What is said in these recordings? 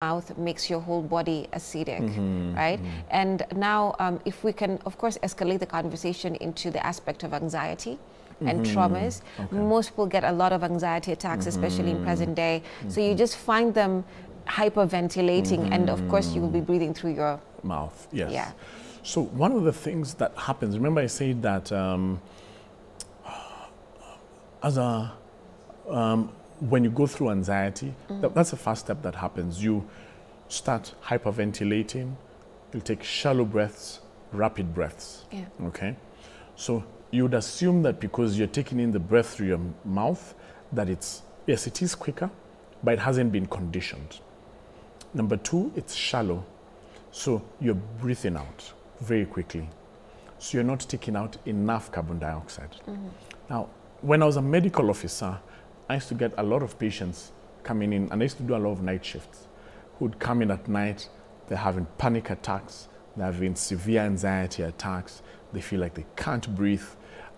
mouth makes your whole body acidic, right? And now if we can, of course, escalate the conversation into the aspect of anxiety and traumas. Most people get a lot of anxiety attacks, especially in present day. So you just find them hyperventilating, and of course you will be breathing through your mouth. Yes. Yeah. So one of the things that happens, remember I said that when you go through anxiety, that's the first step that happens. You start hyperventilating, you'll take shallow breaths, rapid breaths. Yeah. Okay? So you would assume that because you're taking in the breath through your mouth, that yes, it is quicker, but it hasn't been conditioned. Number two, it's shallow. So you're breathing out very quickly. So you're not taking out enough carbon dioxide. Now, when I was a medical officer, I used to get a lot of patients coming in, and I used to do a lot of night shifts, who'd come in at night, they're having panic attacks, they're having severe anxiety attacks, they feel like they can't breathe,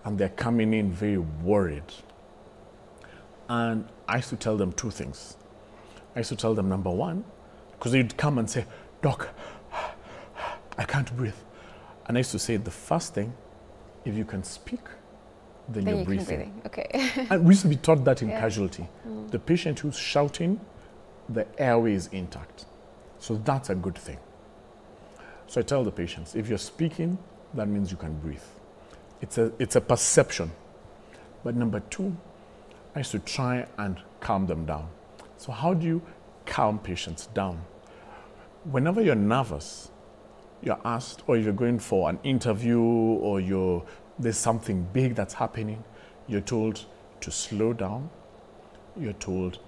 and they're coming in very worried. And I used to tell them two things. I used to tell them, number one, because they'd come and say, "Doc, I can't breathe." And I used to say, the first thing, if you can speak, then you're breathing. Okay. And we used to be taught that in casualty. The patient who's shouting, the airway is intact. So that's a good thing. So I tell the patients, if you're speaking, that means you can breathe. It's a perception. But number two, I used to try and calm them down. So how do you calm patients down? Whenever you're nervous, you're asked, or if you're going for an interview, or there's something big that's happening, you're told to slow down, you're told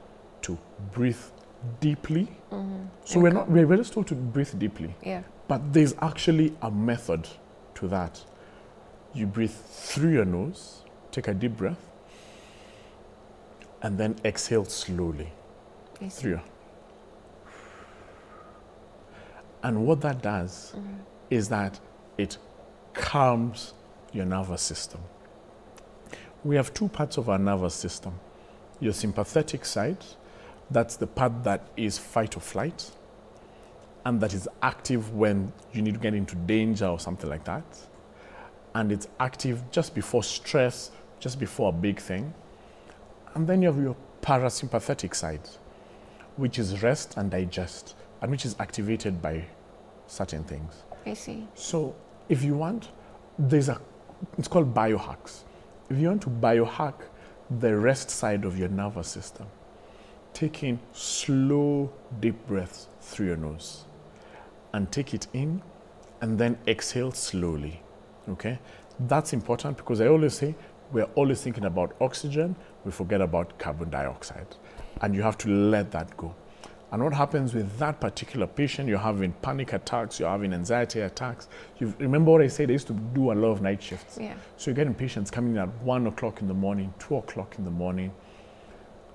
to breathe deeply. So we're just told to breathe deeply. Yeah. But there's actually a method to that. You breathe through your nose, take a deep breath, and then exhale slowly through your. And what that does is that it calms your nervous system. We have two parts of our nervous system. Your sympathetic side, that's the part that is fight or flight, and that is active when you need to get into danger or something like that. And it's active just before stress, just before a big thing. And then you have your parasympathetic side, which is rest and digest, and which is activated by certain things. I see. So if you want, it's called biohacks. If you want to biohack the rest side of your nervous system, take in slow, deep breaths through your nose and take it in and then exhale slowly, okay? That's important because I always say we're always thinking about oxygen, we forget about carbon dioxide, and you have to let that go. And what happens with that particular patient, you're having panic attacks, you're having anxiety attacks. You remember what I said, I used to do a lot of night shifts. Yeah. So you're getting patients coming in at 1 o'clock in the morning, 2 o'clock in the morning.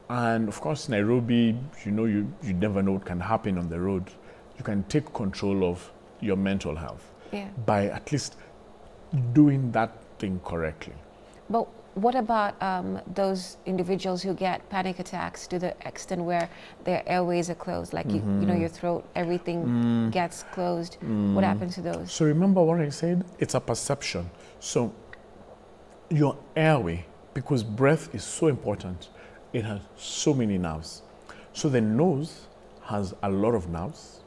And of course, Nairobi, you never know what can happen on the road. You can take control of your mental health by at least doing that thing correctly. But what about those individuals who get panic attacks to the extent where their airways are closed, like your throat, everything gets closed? What happens to those? So remember what I said? It's a perception. So your airway, because breath is so important, it has so many nerves. So the nose has a lot of nerves.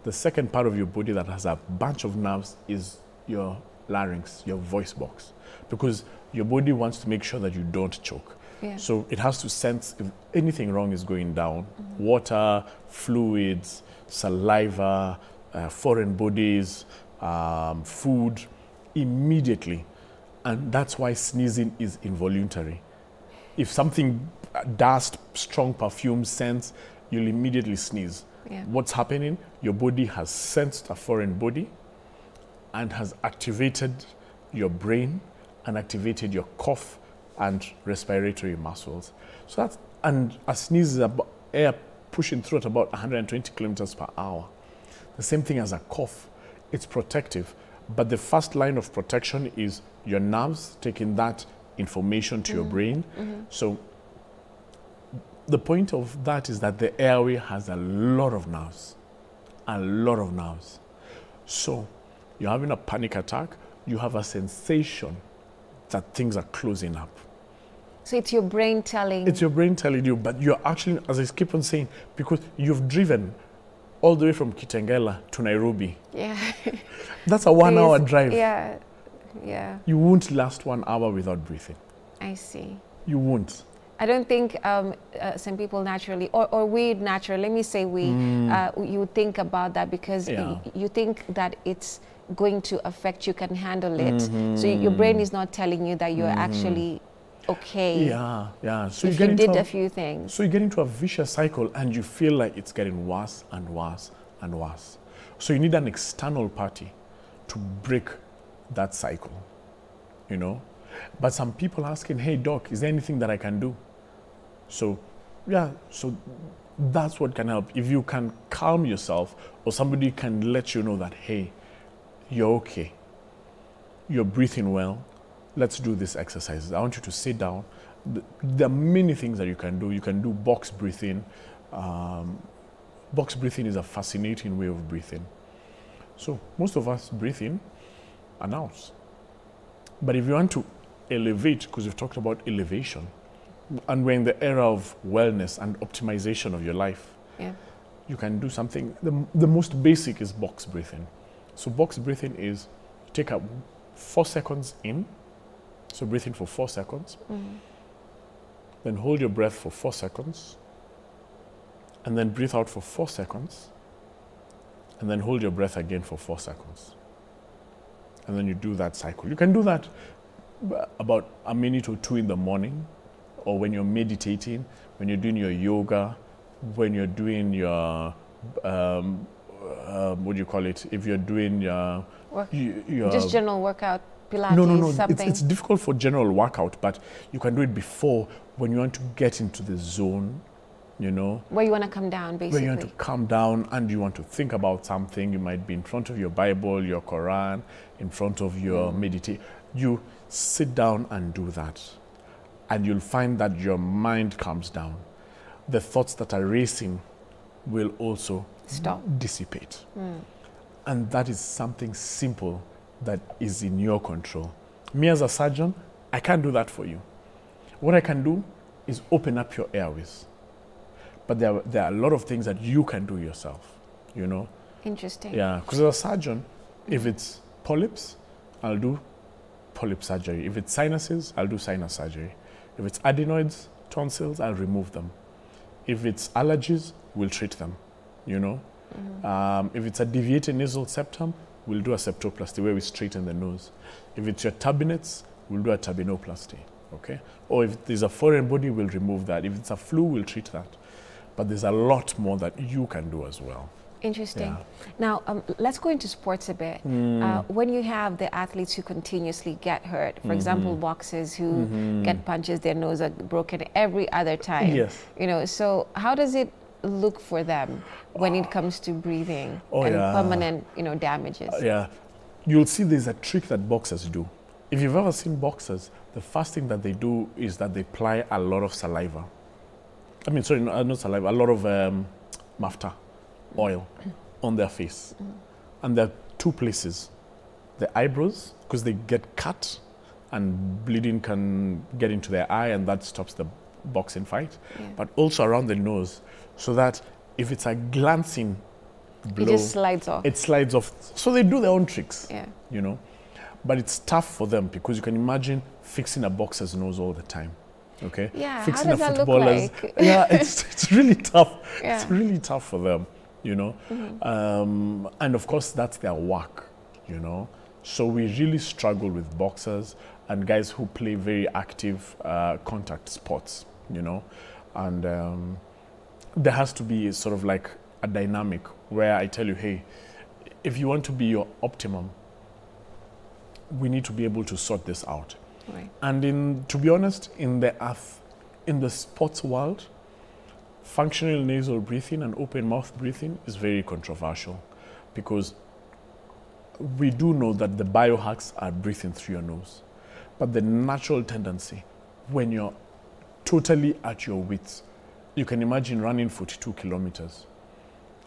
The second part of your body that has a bunch of nerves is your larynx, your voice box, because your body wants to make sure that you don't choke. Yeah. So it has to sense if anything wrong is going down. Water, fluids, saliva, foreign bodies, food, immediately. And that's why sneezing is involuntary. If something, dust, strong perfume, scents, you'll immediately sneeze. Yeah. What's happening? Your body has sensed a foreign body and has activated your brain and activated your cough and respiratory muscles. So that's, and a sneeze is about air pushing through at about 120 kilometers per hour. The same thing as a cough. It's protective, but the first line of protection is your nerves taking that information to your brain. So the point of that is that the airway has a lot of nerves. A lot of nerves. So you're having a panic attack, you have a sensation that things are closing up. So it's your brain telling... It's your brain telling you, but you're actually, as I keep on saying, because you've driven all the way from Kitengela to Nairobi. Yeah. That's a 1 hour drive. Yeah, yeah. You won't last 1 hour without breathing. I see. You won't. I don't think some people naturally, or we naturally, let me say we, you think about that because you think that it's going to affect you, can handle it. So your brain is not telling you that you're actually okay. Yeah, yeah. So if you did a few things. So you get into a vicious cycle and you feel like it's getting worse and worse and worse. So you need an external party to break that cycle, you know. But some people asking, hey doc, is there anything that I can do? So, yeah, so that's what can help. If you can calm yourself or somebody can let you know that, hey, you're okay, you're breathing well, let's do these exercises. I want you to sit down. There are many things that you can do. You can do box breathing. Box breathing is a fascinating way of breathing. So most of us breathe in and out. But if you want to elevate, because we've talked about elevation, and we're in the era of wellness and optimization of your life, you can do something. The most basic is box breathing. So box breathing is take up 4 seconds in, so breathe in for 4 seconds, then hold your breath for 4 seconds, and then breathe out for 4 seconds, and then hold your breath again for 4 seconds. And then you do that cycle. You can do that about a minute or two in the morning, or when you're meditating, when you're doing your yoga, when you're doing your, what do you call it? If you're doing your just general workout, Pilates, no. something. It's difficult for general workout, but you can do it before when you want to get into the zone, you know. Where you want to come down, basically. Where you want to calm down and you want to think about something. You might be in front of your Bible, your Quran, in front of your meditation. You sit down and do that. And you'll find that your mind calms down. The thoughts that are racing will also dissipate. And that is something simple that is in your control. Me as a surgeon, I can't do that for you. What I can do is open up your airways. But there are a lot of things that you can do yourself, you know? Interesting. Yeah, because as a surgeon, if it's polyps, I'll do polyp surgery. If it's sinuses, I'll do sinus surgery. If it's adenoids, tonsils, I'll remove them. If it's allergies, we'll treat them, you know? If it's a deviated nasal septum, we'll do a septoplasty where we straighten the nose. If it's your turbinates, we'll do a turbinoplasty, okay? Or if there's a foreign body, we'll remove that. If it's a flu, we'll treat that. But there's a lot more that you can do as well. Interesting. Yeah. Now, let's go into sports a bit. When you have the athletes who continuously get hurt, for example, boxers who get punches, their nose are broken every other time. Yes. You know, so how does it look for them when it comes to breathing and permanent, you know, damages? Yeah. You'll see there's a trick that boxers do. If you've ever seen boxers, the first thing that they do is that they apply a lot of saliva. I mean, sorry, not saliva, a lot of mafta oil on their face. And there are two places. The eyebrows, because they get cut and bleeding can get into their eye and that stops the boxing fight. But also around the nose, so that if it's a glancing blow, it just slides off. It slides off. So they do their own tricks, you know. But it's tough for them because you can imagine fixing a boxer's nose all the time. Okay. Yeah. Fixing how does a that look like? Yeah, it's really tough. It's really tough for them, you know. And of course, that's their work, you know. So we really struggle with boxers and guys who play very active contact sports, you know. And there has to be sort of like a dynamic where I tell you, hey, if you want to be your optimum, we need to be able to sort this out. Right. And to be honest, in the sports world, functional nasal breathing and open mouth breathing is very controversial because we do know that the biohacks are breathing through your nose. But the natural tendency, when you're totally at your wits, you can imagine running 42 kilometers.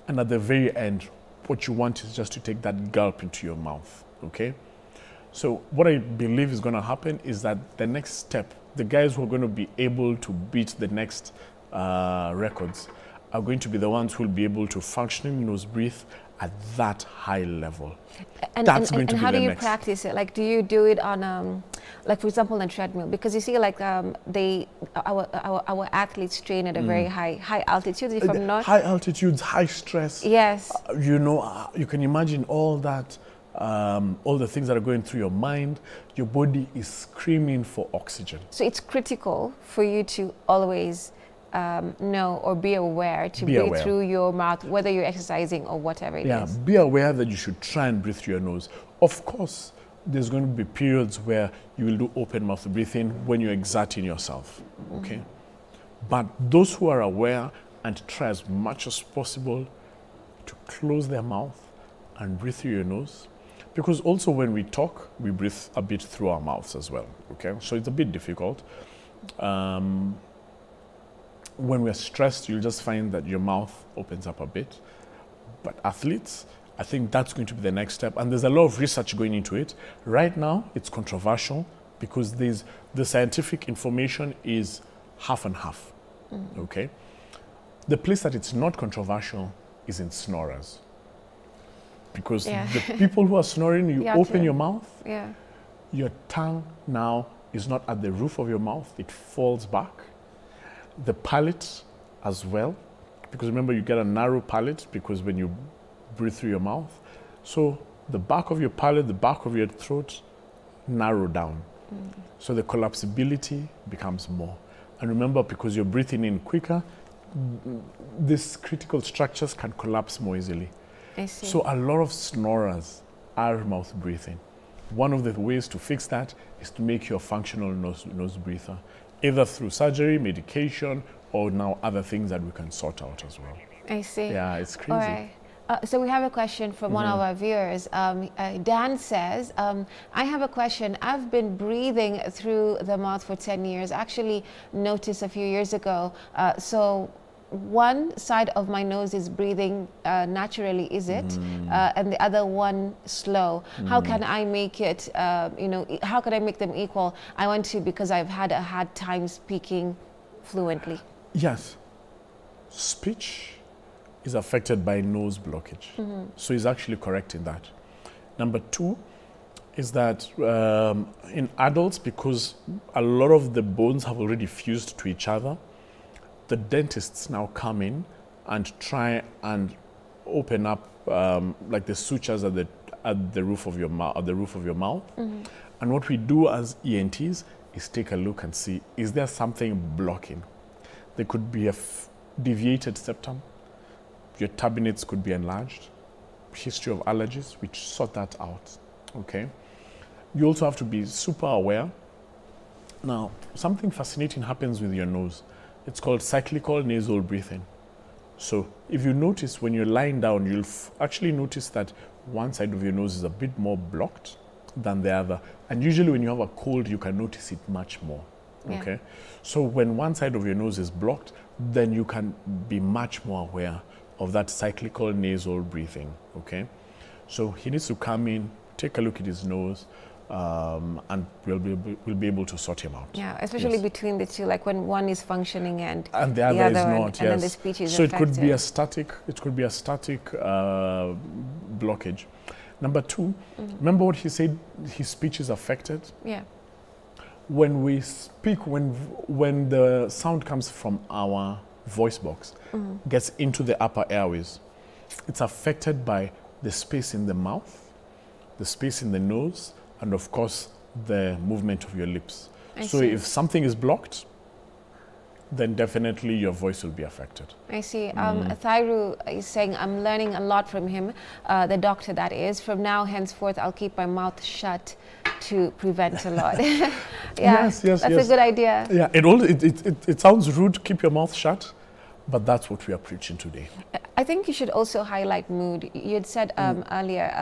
And at the very end, what you want is just to take that gulp into your mouth, okay? So what I believe is going to happen is that the next step, the guys who are going to be able to beat the next records are going to be the ones who will be able to functioning nose breathe at that high level. And how do you practice it? Like, do you do it on, like for example, on a treadmill? Because you see, like our athletes train at a very high altitude. If I'm not high altitudes, high stress. Yes. You know, you can imagine all that. All the things that are going through your mind, your body is screaming for oxygen. So it's critical for you to always know or be aware to breathe through your mouth, whether you're exercising or whatever it is. Yeah, be aware that you should try and breathe through your nose. Of course, there's going to be periods where you will do open mouth breathing when you're exerting yourself, okay? But those who are aware and try as much as possible to close their mouth and breathe through your nose, because also when we talk, we breathe a bit through our mouths as well, okay? So it's a bit difficult. When we're stressed, you'll just find that your mouth opens up a bit. But athletes, I think that's going to be the next step. And there's a lot of research going into it. Right now, it's controversial because the scientific information is half and half, okay? The place that it's not controversial is in snorers. Because the people who are snoring, you open your mouth, your tongue now is not at the roof of your mouth, it falls back. The palate as well, because remember you get a narrow palate because when you breathe through your mouth. So the back of your palate, the back of your throat narrow down. So the collapsibility becomes more. And remember, because you're breathing in quicker, these critical structures can collapse more easily. I see. So a lot of snorers are mouth breathing. One of the ways to fix that is to make you a functional nose breather, either through surgery, medication, or now other things that we can sort out as well. I see. Yeah, it's crazy. All right. So we have a question from one of our viewers. Dan says, I have a question. I've been breathing through the mouth for 10 years. Actually noticed a few years ago. So one side of my nose is breathing naturally, is it? And the other one slow. How can I make it, you know, how can I make them equal? I want to, because I've had a hard time speaking fluently. Yes. Speech is affected by nose blockage. So he's actually correct in that. Number two is that in adults, because a lot of the bones have already fused to each other, the dentists now come in and try and open up like the sutures at the roof of your mouth. And what we do as ENTs is take a look and see, is there something blocking? There could be a deviated septum. Your turbinates could be enlarged. History of allergies, we sort that out, okay? You also have to be super aware. Now, something fascinating happens with your nose. It's called cyclical nasal breathing. So if you notice when you're lying down, you'll actually notice that one side of your nose is a bit more blocked than the other. And usually when you have a cold, you can notice it much more, okay? So when one side of your nose is blocked, then you can be much more aware of that cyclical nasal breathing, okay? So he needs to come in, take a look at his nose, and we'll be able to sort him out. Yeah, especially between the two, like when one is functioning and the other is not. And then the speech is so affected. it could be a static blockage. Number two, remember what he said, his speech is affected? Yeah. When we speak, when the sound comes from our voice box, gets into the upper airways, it's affected by the space in the mouth, the space in the nose, and of course, the movement of your lips. So if something is blocked, then definitely your voice will be affected. I see. Thairu is saying, I'm learning a lot from him, the doctor that is. From now, henceforth, I'll keep my mouth shut to prevent a lot. Yes, that's a good idea. Yeah, it sounds rude, keep your mouth shut, But that's what we are preaching today. I think you should also highlight mood. You had said earlier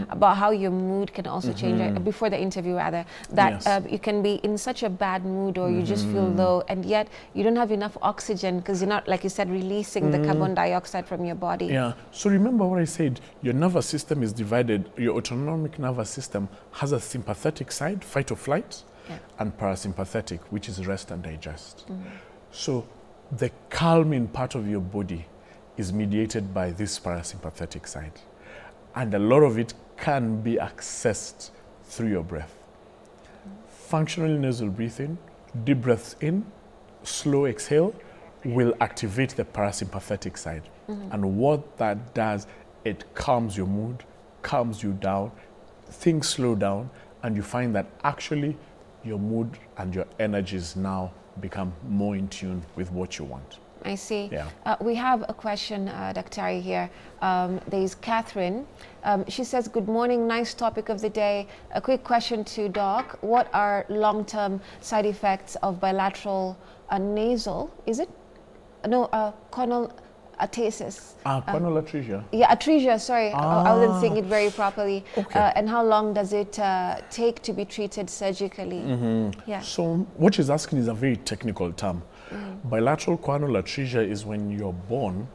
about how your mood can also change, before the interview rather, that you can be in such a bad mood or you just feel low, and yet you don't have enough oxygen because you're not, like you said, releasing the carbon dioxide from your body. Yeah, so remember what I said, your nervous system is divided, your autonomic nervous system has a sympathetic side, fight or flight, and parasympathetic, which is rest and digest. So the calming part of your body is mediated by this parasympathetic side. And a lot of it can be accessed through your breath. Functional nasal breathing, deep breaths in, slow exhale, will activate the parasympathetic side. And what that does, it calms your mood, calms you down, things slow down, and you find that actually your mood and your energies now become more in tune with what you want. I see. Yeah. We have a question, Dr. here. There's Catherine. She says, good morning, nice topic of the day. A quick question to Doc. What are long-term side effects of bilateral nasal, is it? No, corneal atasis. Corneal atresia. Yeah, atresia, sorry. I wasn't saying it very properly. Okay. And how long does it take to be treated surgically? Yeah. So what she's asking is a very technical term. Bilateral corneal atresia is when you're born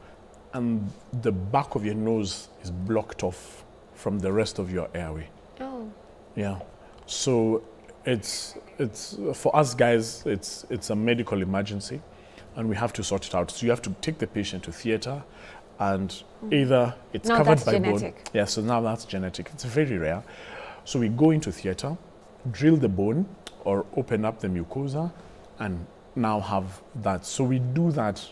and the back of your nose is blocked off from the rest of your airway. Oh. Yeah. So it's for us guys, it's a medical emergency and we have to sort it out. So you have to take the patient to theater and either it's now covered that's by genetic. bone. Yeah, so now that's genetic. It's very rare. So we go into theater, drill the bone or open up the mucosa and now have that. So we do that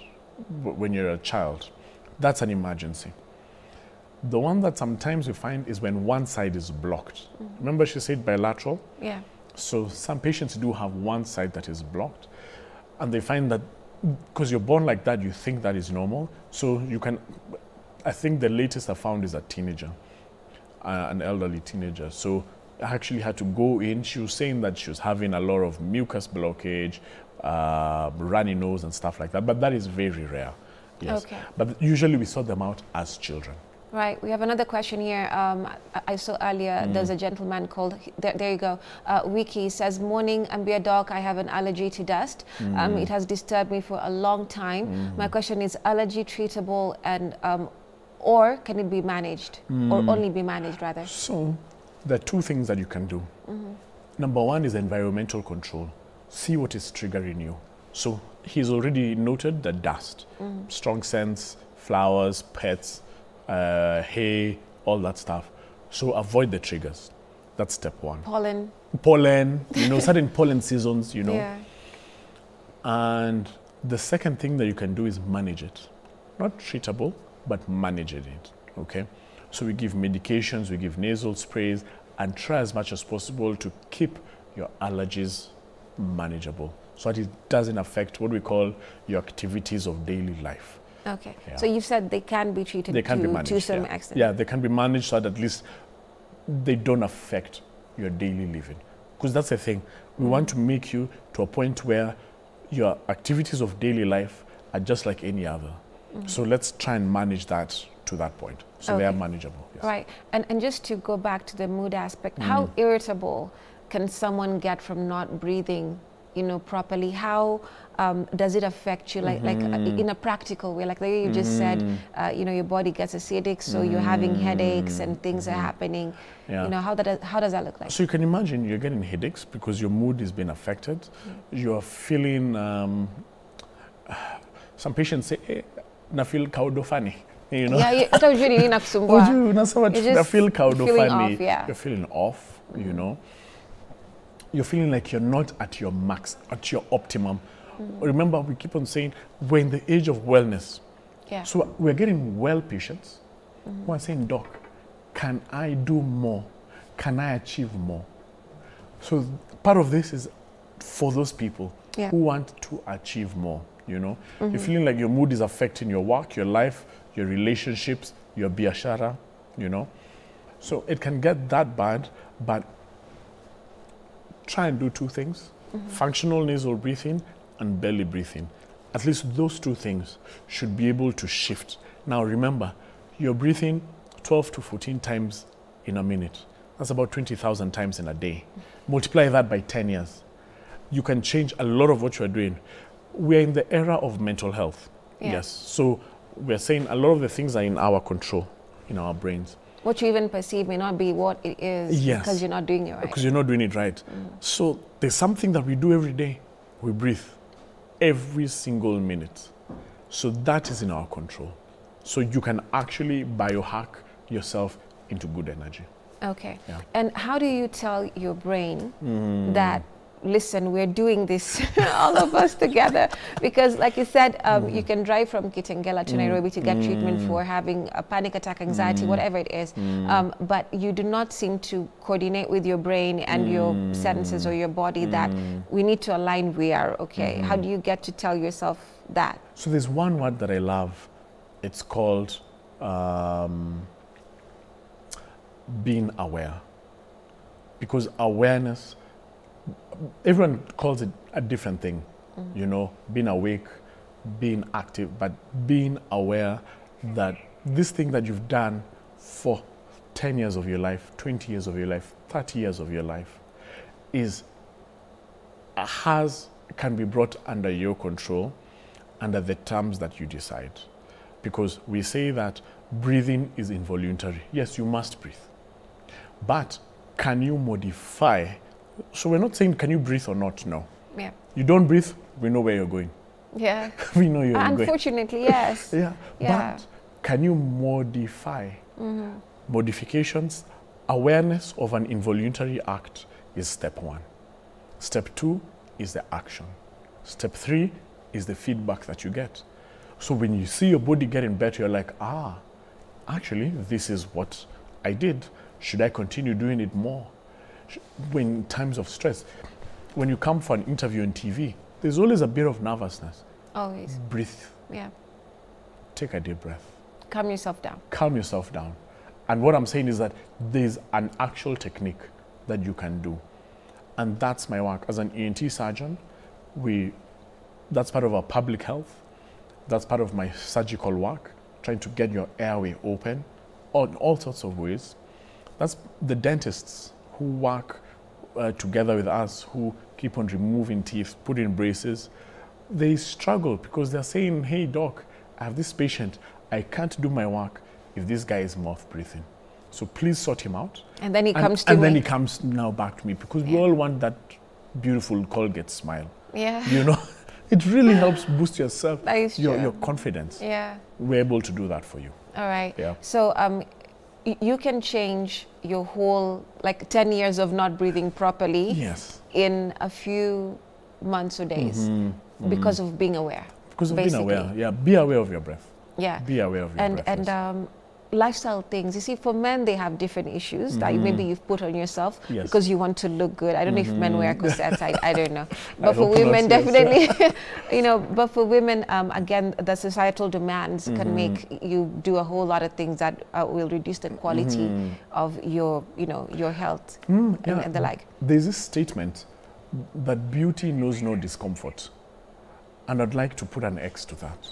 when you're a child. That's an emergency. The one that sometimes we find is when one side is blocked. Remember she said bilateral? Yeah. So some patients do have one side that is blocked and they find that because you're born like that, you think that is normal. So you can, I think the latest I found is a teenager, an elderly teenager. So I actually had to go in. She was saying that she was having a lot of mucus blockage, runny nose and stuff like that, but that is very rare. Yes. Okay. But usually we sort them out as children. Right. We have another question here. I saw earlier there's a gentleman called, there you go, Wiki says, morning, Ambia Doc, I have an allergy to dust. It has disturbed me for a long time. My question is, allergy treatable and or can it be managed or only be managed rather? So there are two things that you can do. Number one is environmental control. See what is triggering you. So he's already noted the dust, strong scents, flowers, pets, hay, all that stuff. So avoid the triggers. That's step one. Pollen, you know, certain pollen seasons, you know. Yeah. And the second thing that you can do is manage it. Not treatable, but manage it, okay? So we give medications, we give nasal sprays, and try as much as possible to keep your allergies manageable so that it doesn't affect what we call your activities of daily life. Okay. Yeah. So you've said they can be treated to some extent. Yeah, they can be managed so that at least they don't affect your daily living. Because that's the thing. We want to make you to a point where your activities of daily life are just like any other. So let's try and manage that to that point. So they are manageable. Yes. Right. And just to go back to the mood aspect, how irritable can someone get from not breathing, you know, properly? How does it affect you, like in a practical way? Like the way you just said, you know, your body gets acidic, so you're having headaches and things are happening. Yeah. You know, how does that look like? So you can imagine you're getting headaches because your mood is being affected. You're feeling, some patients say, hey, na feel kaudo funny. You know? Yeah, you're just feeling off, yeah. You're feeling off, you know. You're feeling like you're not at your max, at your optimum. Remember, we keep on saying we're in the age of wellness. Yeah. So we're getting well patients who are saying, Doc, can I do more? Can I achieve more? So part of this is for those people who want to achieve more, you know. You're feeling like your mood is affecting your work, your life, your relationships, your biashara, you know. So it can get that bad, but try and do two things, functional nasal breathing and belly breathing. at least those two things should be able to shift. Now remember, you're breathing 12 to 14 times in a minute. That's about 20,000 times in a day. Multiply that by 10 years. You can change a lot of what you're doing. We're in the era of mental health. Yeah. Yes. So we're saying a lot of the things are in our control, in our brains. What you even perceive may not be what it is, Yes, because you're not doing it right. Because you're not doing it right. So there's something that we do every day. We breathe every single minute. So that is in our control. So you can actually biohack yourself into good energy. Okay. Yeah. And how do you tell your brain that, listen, we're doing this, all of us together? Because like you said, you can drive from Kitengela to Nairobi to get treatment for having a panic attack, anxiety, whatever it is. But you do not seem to coordinate with your brain and your senses or your body that we need to align, we are okay. How do you get to tell yourself that? So there's one word that I love. It's called being aware. Because awareness, everyone calls it a different thing, you know, being awake, being active, but being aware that this thing that you've done for 10 years of your life, 20 years of your life, 30 years of your life can be brought under your control, under the terms that you decide. Because we say that breathing is involuntary. Yes, you must breathe. But can you modify? So we're not saying can you breathe or not, no. Yeah. You don't breathe, we know where you're going. Yeah. We know you're going. Unfortunately, yes. Yeah. Yeah. But can you modify? Modifications, awareness of an involuntary act is step 1. Step 2 is the action. Step 3 is the feedback that you get. So when you see your body getting better, you're like, actually, this is what I did. Should I continue doing it more? When times of stress, when you come for an interview on TV, there's always a bit of nervousness. Always. Breathe. Yeah. Take a deep breath. Calm yourself down. Calm yourself down. And what I'm saying is that there's an actual technique that you can do. And that's my work. As an ENT surgeon, that's part of our public health. That's part of my surgical work, trying to get your airway open in all sorts of ways. That's the dentists who work together with us, who keep on removing teeth, putting braces. They struggle because they're saying, hey, doc, I have this patient. I can't do my work if this guy is mouth breathing. So please sort him out. And then he comes to me. And then he comes now back to me because we all want that beautiful Colgate smile. Yeah. You know, it really helps boost yourself, your confidence. Yeah. We're able to do that for you. All right. Yeah. So you can change your whole, like 10 years of not breathing properly in a few months or days because of being aware. Because of being aware, yeah. Be aware of your breath. Yeah. Be aware of your breath. And lifestyle things. You see, for men, they have different issues that maybe you've put on yourself because you want to look good. I don't know if men wear corsets. I don't know. But for women, definitely, you know, but for women, again, the societal demands can make you do a whole lot of things that will reduce the quality of your, you know, your health and the like. There's this statement that beauty knows no discomfort. And I'd like to put an X to that.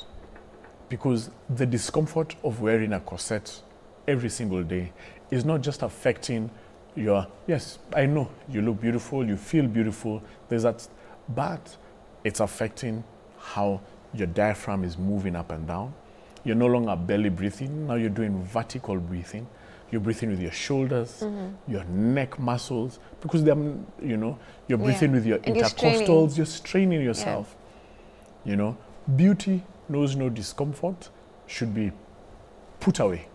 Because the discomfort of wearing a corset every single day is not just affecting your, yes, I know you look beautiful, you feel beautiful, there's that, but it's affecting how your diaphragm is moving up and down. You're no longer belly breathing, now you're doing vertical breathing. You're breathing with your shoulders, your neck muscles, because they're, you know, you're breathing with your intercostals, you're straining yourself. You know, beauty knows no discomfort, should be put away.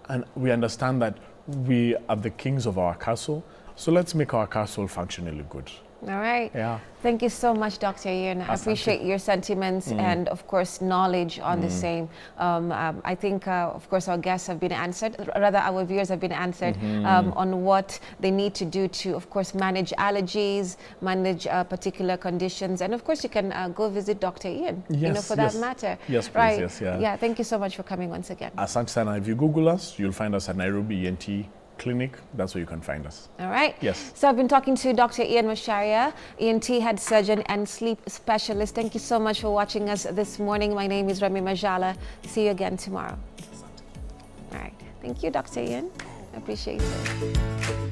And we understand that we are the kings of our castle, so let's make our castle functionally good. All right. Yeah. Thank you so much, Dr. Ian. I appreciate your sentiments and, of course, knowledge on the same. I think, of course, our guests have been answered, rather our viewers have been answered on what they need to do to, of course, manage allergies, manage particular conditions. And, of course, you can go visit Dr. Ian, you know, for that matter. Yes, please, right? Yeah, thank you so much for coming once again. Asante sana. If you Google us, you'll find us at Nairobi ENT clinic. That's where you can find us. All right. Yes. So I've been talking to Dr. Ian Macharia, ENT head surgeon and sleep specialist. Thank you so much for watching us this morning. My name is Remmy Majala. See you again tomorrow. All right. Thank you, Dr. Ian. I appreciate it.